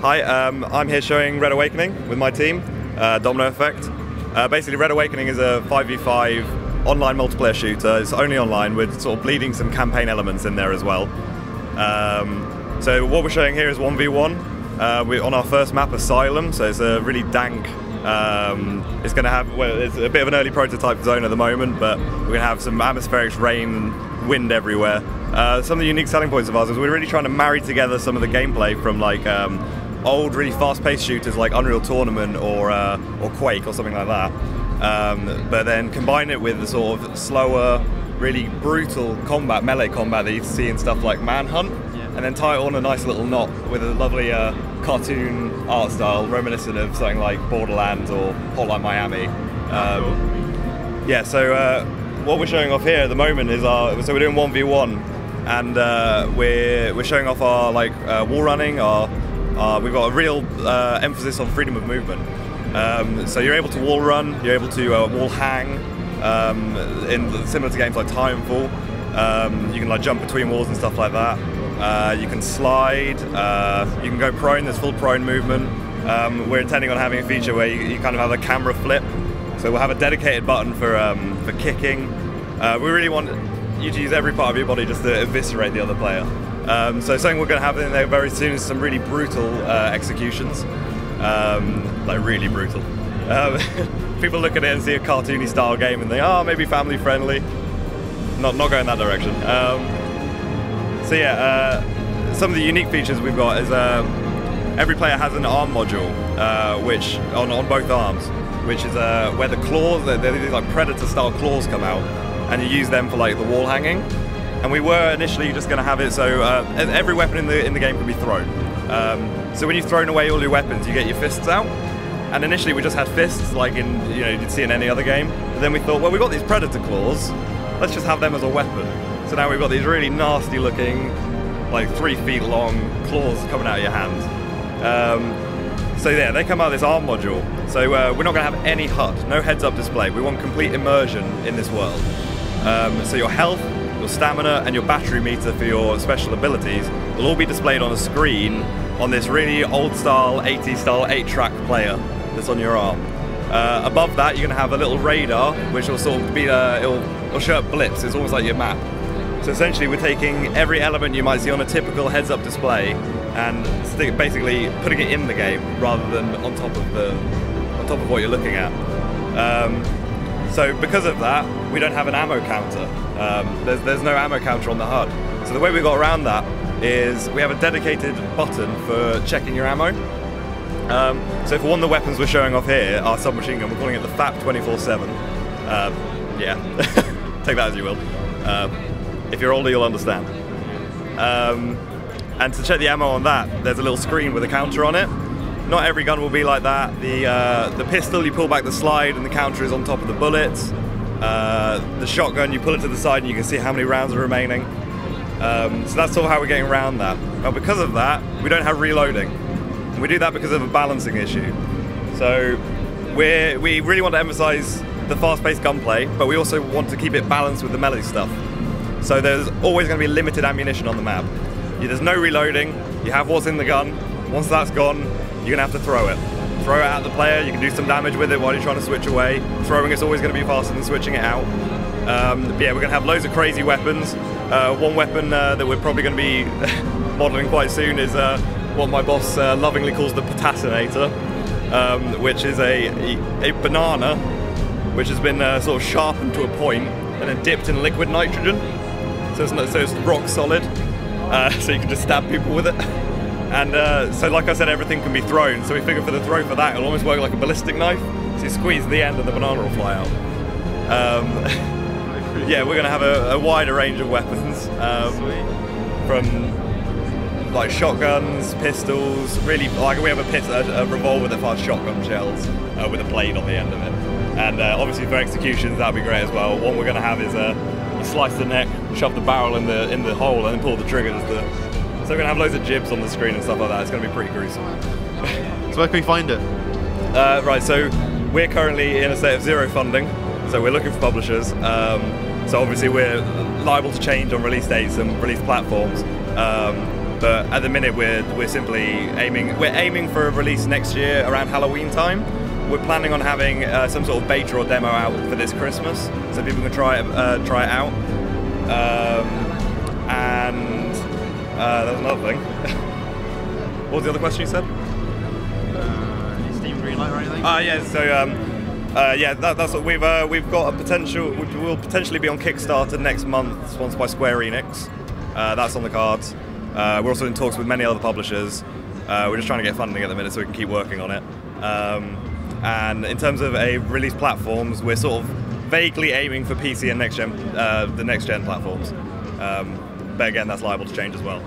Hi, I'm here showing Red Awakening with my team, Domino Effect. Basically, Red Awakening is a 5v5 online multiplayer shooter. It's only online with sort of bleeding some campaign elements in there as well. So what we're showing here is 1v1. We're on our first map, Asylum, so it's a really dank, it's going to have, well, it's a bit of an early prototype zone at the moment, but we're going to have some atmospheric rain, wind everywhere. Some of the unique selling points of ours is we're really trying to marry together some of the gameplay from like old, really fast-paced shooters like Unreal Tournament or Quake or something like that, but then combine it with the sort of slower, really brutal combat, melee combat that you see in stuff like Manhunt, and then tie it on a nice little knot with a lovely cartoon art style reminiscent of something like Borderlands or Hotline Miami. Yeah, so what we're showing off here at the moment is so we're doing 1v1, and we're showing off our wall running. We've got a real emphasis on freedom of movement. So you're able to wall run, you're able to wall hang, similar to games like Titanfall. You can jump between walls and stuff like that. You can slide, you can go prone, there's full prone movement. We're intending on having a feature where you kind of have a camera flip. So we'll have a dedicated button for kicking. We really want you to use every part of your body just to eviscerate the other player. So something we're going to have in there very soon is some really brutal executions. Really brutal. People look at it and see a cartoony style game and think, oh, maybe family friendly. Not going that direction. So yeah, some of the unique features we've got is every player has an arm module, which on both arms, which is where the claws, these like predator style claws come out, and you use them for like the wall hanging. And we were initially just going to have it so every weapon in the game can be thrown. So when you've thrown away all your weapons, you get your fists out. And initially we just had fists, like you'd see in any other game. But then we thought, well, we've got these predator claws, let's just have them as a weapon. So now we've got these really nasty looking, like 3 feet long claws coming out of your hand. So yeah, they come out of this arm module. So we're not going to have any HUD, no heads-up display. We want complete immersion in this world. So your health, your stamina, and your battery meter for your special abilities will all be displayed on a screen on this really old-style, 80s-style 8-track player that's on your arm. Above that, you're going to have a little radar, which will sort of be, it'll show up blips. It's almost like your map. So essentially, we're taking every element you might see on a typical heads-up display and basically putting it in the game rather than on top of what you're looking at. So because of that, we don't have an ammo counter. There's no ammo counter on the HUD. So the way we got around that is we have a dedicated button for checking your ammo. So for one of the weapons we're showing off here, our submachine gun, we're calling it the FAP 24/7. Yeah, take that as you will. If you're older, you'll understand. And to check the ammo on that, there's a little screen with a counter on it. Not every gun will be like that. The pistol, you pull back the slide and the counter is on top of the bullets. The shotgun, you pull it to the side and you can see how many rounds are remaining. So that's sort of how we're getting around that. But because of that, we don't have reloading. And we do that because of a balancing issue. So we really want to emphasize the fast-paced gunplay, but we also want to keep it balanced with the melee stuff. So there's always going to be limited ammunition on the map. There's no reloading, you have what's in the gun. Once that's gone, you're going to have to throw it. Throw it at the player, you can do some damage with it while you're trying to switch away. Throwing it's always going to be faster than switching it out. But yeah, we're going to have loads of crazy weapons. One weapon that we're probably going to be modelling quite soon is what my boss lovingly calls the Potasinator, which is a banana which has been sort of sharpened to a point and then dipped in liquid nitrogen. So it's rock solid, so you can just stab people with it. And so like I said, everything can be thrown, so we figure for the throw for that, it'll almost work like a ballistic knife. So you squeeze the end and the banana will fly out. Yeah, we're going to have a wider range of weapons, from like shotguns, pistols, really, like we have a revolver that fires shotgun shells with a blade on the end of it. And obviously for executions, that'd be great as well. One we're going to have is you slice the neck, shove the barrel in the hole, and then pull the trigger. So we're going to have loads of jibs on the screen and stuff like that. It's going to be pretty gruesome. So where can we find it? Right, so we're currently in a state of zero funding, so we're looking for publishers. So obviously we're liable to change on release dates and release platforms. But at the minute, we're simply aiming for a release next year around Halloween time. We're planning on having some sort of beta or demo out for this Christmas, so people can try it out. And that was another thing. What was the other question you said? Steam greenlight or anything? Yeah. So yeah, that's what we've got a potential. We will potentially be on Kickstarter next month, sponsored by Square Enix. That's on the cards. We're also in talks with many other publishers. We're just trying to get funding at the minute so we can keep working on it. And in terms of a release platforms, we're sort of vaguely aiming for PC and the next gen platforms. But again, that's liable to change as well.